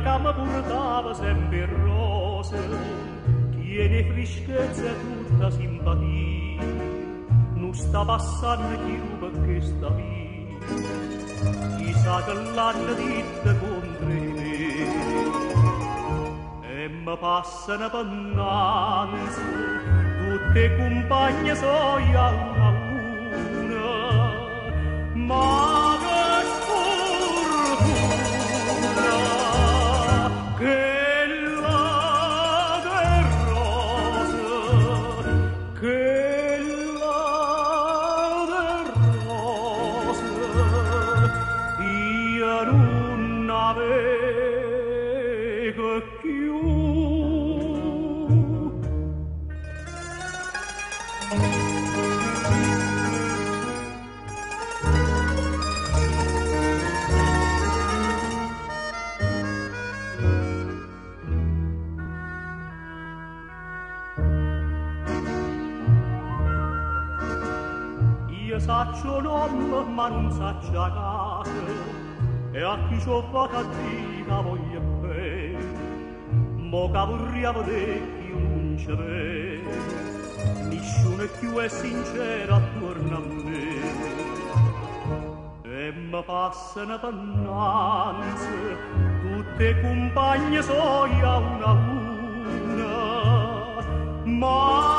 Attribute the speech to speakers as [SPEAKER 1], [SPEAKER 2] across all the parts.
[SPEAKER 1] che mi portava sempre rose, tiene freschezza e tutta simpatia, non sta passando più perché sta via, chissà che l'hanno detto contro me, e mi passano pannanze, tutte compagne sono a una, ma che sfortuna, che saccio nome ma non saccio a casa, e a chi ciò vado a dire voglio bene, mo che vorrei vedere che io non ce l'è, nessuno più è sincero attorno a me, e mi passano pannanze, tutte compagne sono a una, ma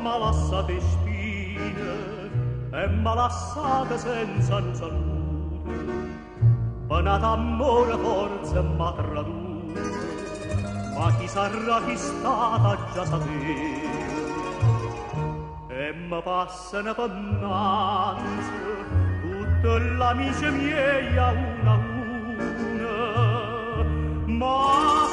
[SPEAKER 1] malassate spine e malassate senza un saluto, panata amore forza m'ha traduto, ma chi sarà chi stata già sapere, e mi passano pannanze tutte l'amici miei a una, ma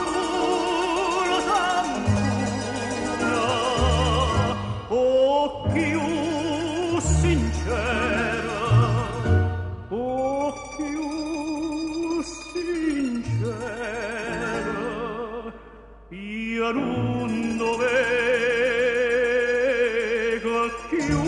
[SPEAKER 1] più sincera, oh più sincera, io non dovego più